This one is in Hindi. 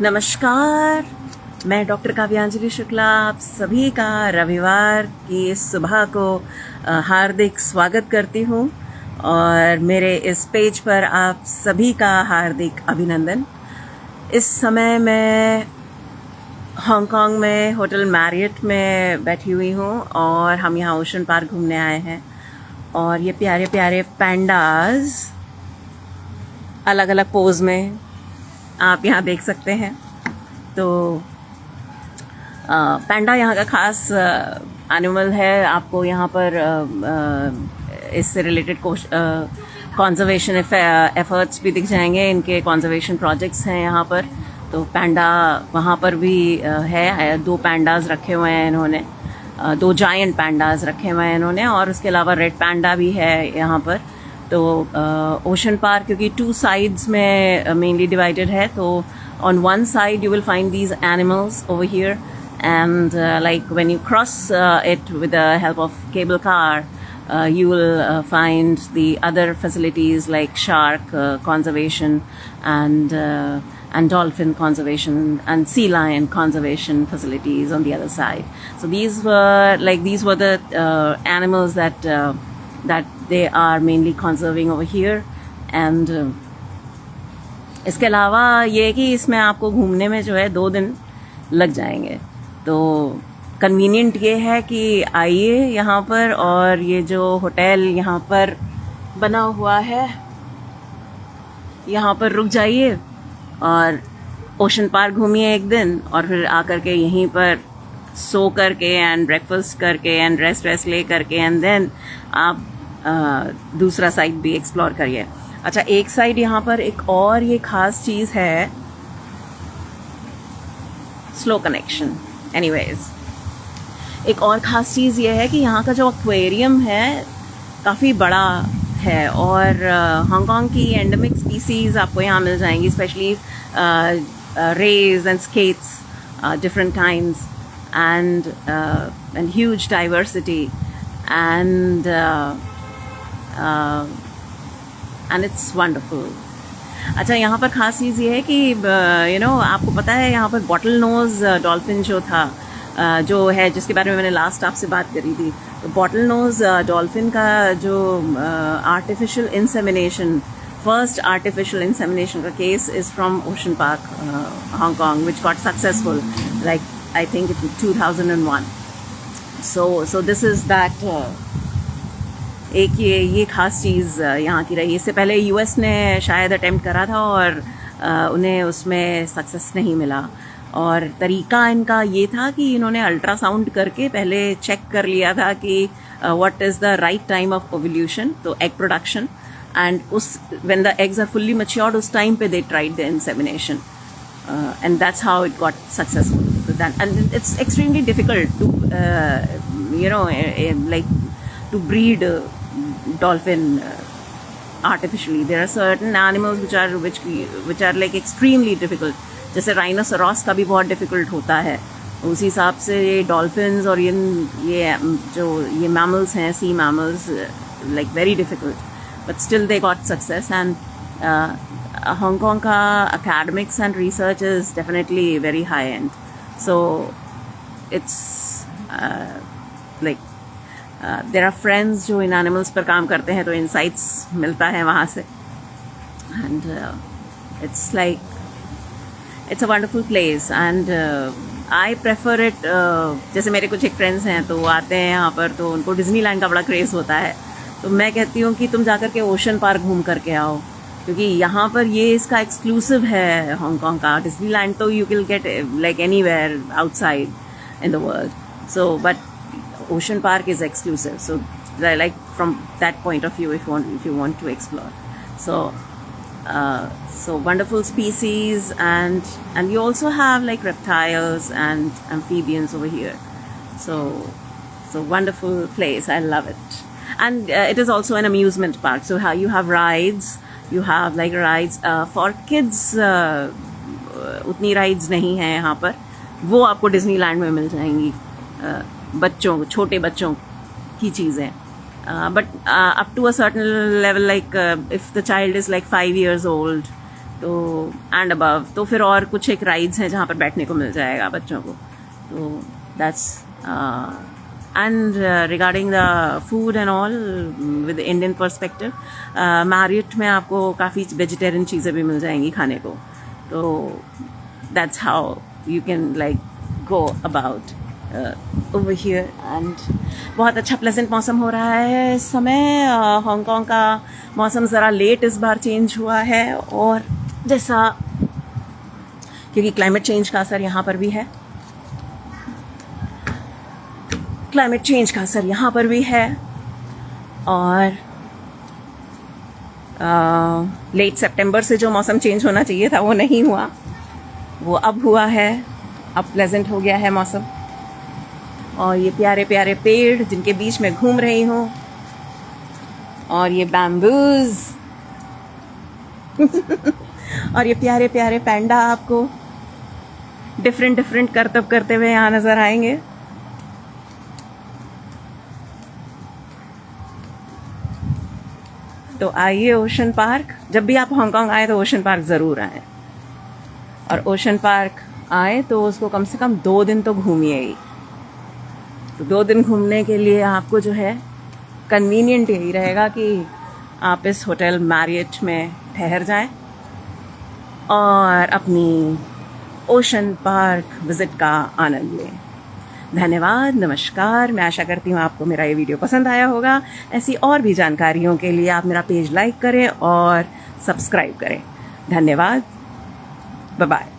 नमस्कार, मैं डॉक्टर काव्यांजलि शुक्ला आप सभी का रविवार की इस सुबह को हार्दिक स्वागत करती हूँ और मेरे इस पेज पर आप सभी का हार्दिक अभिनंदन। इस समय मैं हांगकांग में होटल मैरियट में बैठी हुई हूँ और हम यहाँ ओशन पार्क घूमने आए हैं और ये प्यारे प्यारे पैंडाज अलग अलग पोज में आप यहाँ देख सकते हैं। तो पैंडा यहाँ का खास एनिमल है। आपको यहाँ पर इससे रिलेटेड कॉन्जर्वेशन एफर्ट्स भी दिख जाएंगे। इनके कॉन्जर्वेशन प्रोजेक्ट्स हैं यहाँ पर। तो पैंडा वहाँ पर भी है। 2 पैंडाज रखे हुए हैं इन्होंने, 2 जायंट पैंडाज रखे हुए हैं इन्होंने और उसके अलावा रेड पैंडा भी है यहाँ पर। तो ओशन पार्क क्योंकि 2 साइड्स में मेनली डिवाइडेड है, तो on one side you will find these animals over here, and like when you cross it with the help of cable car, you will find the other facilities like shark conservation and dolphin conservation and sea lion conservation facilities on the other side. So these were the animals that they are mainly conserving over here. And इसके अलावा ये है कि इसमें आपको घूमने में जो है 2 दिन लग जाएंगे। तो कन्वीनियंट ये है कि आइए यहाँ पर और ये जो होटल यहाँ पर बना हुआ है यहाँ पर रुक जाइए और ओशन पार्क घूमिए एक दिन और फिर आकर के यहीं पर सो करके एंड ब्रेकफास्ट करके एंड रेस्ट ले करके एंड देन आप दूसरा साइड भी एक्सप्लोर करिए। अच्छा, एक साइड यहाँ पर एक और ये खास चीज़ है, स्लो कनेक्शन। एनीवेज, एक और खास चीज़ ये है कि यहाँ का जो एक्वेरियम है काफ़ी बड़ा है और हांगकांग की एंडेमिक स्पीसीज़ आपको यहाँ मिल जाएंगी, specially rays and skates, different kinds and huge diversity and it's wonderful. अच्छा, यहाँ पर खास चीज़ ये है कि आपको पता है यहाँ पर बॉटल नोज डॉल्फिन जो था जो है, जिसके बारे में मैंने लास्ट आपसे बात करी थी। तो बॉटल नोज डॉल्फिन का जो artificial insemination, first artificial insemination का case is from ocean park Hong Kong, which got successful like I think इन 2001। सो दिस इज़ दैट एक ये खास चीज़ यहाँ की रही। इससे पहले यूएस ने शायद अटेम्प्ट करा था और उन्हें उसमें सक्सेस नहीं मिला। और तरीका इनका ये था कि इन्होंने अल्ट्रासाउंड करके पहले चेक कर लिया था कि what is the right time of ovulation, तो एग प्रोडक्शन, एंड उस when the eggs are fully matured उस टाइम पे they tried the insemination and that's how it got successful. And it's extremely difficult to like to breed dolphin artificially. There are certain animals which are like extremely difficult. जैसे राइनोसोरॉस का भी बहुत डिफिकल्ट होता है, उसी हिसाब से ये डॉल्फिन्स और ये मैमल्स हैं, sea mammals, like very difficult, but still they got success. And Hong Kong का academics and research is definitely very high end. So it's like there are friends जो इन एनिमल्स पर काम करते हैं, तो insights मिलता है वहाँ से। and it's a wonderful place and I prefer it। जैसे मेरे कुछ एक फ्रेंड्स हैं तो वो आते हैं यहाँ पर, तो उनको डिज्नीलैंड का बड़ा क्रेज़ होता है, तो मैं कहती हूँ कि तुम जाकर के ओशन पार्क घूम करके आओ, क्योंकि यहाँ पर ये इसका एक्सक्लूसिव है हांगकांग का। डिज्नीलैंड तो you will get like anywhere outside in the world, so but ocean park is exclusive, so like from that point of view if you want to explore. So wonderful species, and you also have like reptiles and amphibians over here. So wonderful place. I love it. And it is also an amusement park. So how you have rides, you have like rides for kids. उतनी rides नहीं हैं यहाँ पर, वो आपको डिज्नीलैंड में मिल जाएंगी, छोटे बच्चों की चीज़ें। But up to a certain level, like if the child is like 5 years old, तो एंड अबव तो फिर और कुछ एक राइड्स हैं जहाँ पर बैठने को मिल जाएगा बच्चों को, तो that's and regarding the food and all with Indian perspective, Marriott में आपको काफ़ी वेजिटेरियन चीज़ें भी मिल जाएंगी खाने को, तो that's how you can like go about over here. And बहुत अच्छा प्लेजेंट मौसम हो रहा है इस समय। हांगकांग का मौसम ज़रा लेट इस बार चेंज हुआ है, और जैसा क्योंकि क्लाइमेट चेंज का असर यहाँ पर भी है, क्लाइमेट चेंज का असर यहाँ पर भी है, और लेट सितंबर से जो मौसम चेंज होना चाहिए था वो नहीं हुआ, वो अब हुआ है, अब प्लेजेंट हो गया है मौसम। और ये प्यारे प्यारे पेड़ जिनके बीच में घूम रही हूँ, और ये बैम्बूज और ये प्यारे प्यारे पैंडा आपको डिफरेंट करतब करते हुए यहाँ नज़र आएंगे। तो आइए ओशन पार्क, जब भी आप हांगकांग आए तो ओशन पार्क ज़रूर आए, और ओशन पार्क आए तो उसको कम से कम 2 दिन तो घूमिए ही। तो 2 दिन घूमने के लिए आपको जो है कन्वीनियंट यही रहेगा कि आप इस होटल मैरियट में ठहर जाएं और अपनी ओशन पार्क विज़िट का आनंद लें। धन्यवाद, नमस्कार। मैं आशा करती हूँ आपको मेरा ये वीडियो पसंद आया होगा। ऐसी और भी जानकारियों के लिए आप मेरा पेज लाइक करें और सब्सक्राइब करें। धन्यवाद, बाय बाय।